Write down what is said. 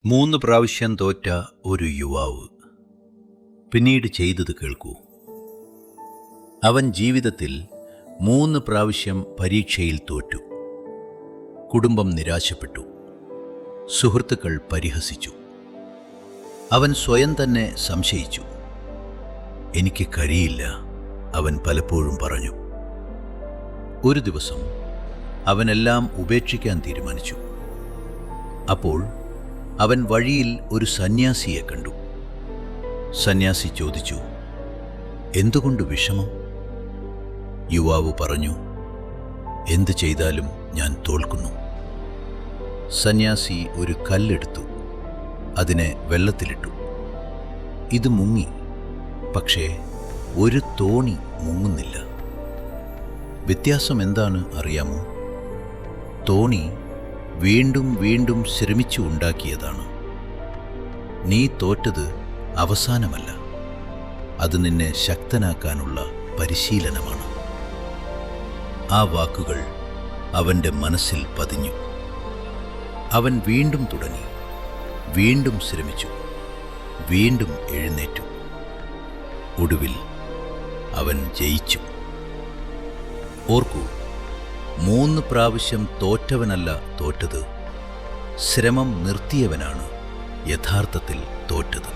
3 പ്രാവശ്യം തോറ്റ ഒരു യുവാവ് പിന്നീട് ചെയ്തത് കേൾക്കൂ. അവൻ ജീവിതത്തിൽ 3 പ്രാവശ്യം പരീക്ഷയിൽ തോറ്റു. കുടുംബം നിരാശപ്പെട്ടു, സുഹൃത്തുക്കൾ പരിഹസിച്ചു. അവൻ സ്വയം തന്നെ സംശയിച്ചു. എനിക്ക് കഴിയില്ല, അവൻ പലപ്പോഴും പറഞ്ഞു. ഒരു ദിവസം അവനെല്ലാം ഉപേക്ഷിക്കാൻ തീരുമാനിച്ചു. അപ്പോൾ അവൻ വഴിയിൽ ഒരു സന്യാസിയെ കണ്ടു. സന്യാസി ചോദിച്ചു, എന്തുകൊണ്ട് വിഷമം? യുവാവ് പറഞ്ഞു, എന്ത് ചെയ്താലും ഞാൻ തോൽക്കുന്നു. സന്യാസി ഒരു കല്ലെടുത്തു, അതിനെ വെള്ളത്തിലിട്ടു. ഇത് മുങ്ങി, പക്ഷേ ഒരു തോണി മുങ്ങുന്നില്ല. വ്യത്യാസം എന്താണ് അറിയാമോ? തോണി വീണ്ടും വീണ്ടും ശ്രമിച്ചു ഉണ്ടാക്കിയതാണ്. നീ തോറ്റത് അവസാനമല്ല, അത് നിന്നെ ശക്തനാക്കാനുള്ള പരിശീലനമാണ്. ആ വാക്കുകൾ അവൻ്റെ മനസ്സിൽ പതിഞ്ഞു. അവൻ വീണ്ടും തുടങ്ങി, വീണ്ടും ശ്രമിച്ചു, വീണ്ടും എഴുന്നേറ്റു. ഒടുവിൽ അവൻ ജയിച്ചു. ഓർക്കൂ, 3 പ്രാവശ്യം തോറ്റവനല്ല തോറ്റത്, ശ്രമം നിർത്തിയവനാണ് യഥാർത്ഥത്തിൽ തോറ്റത്.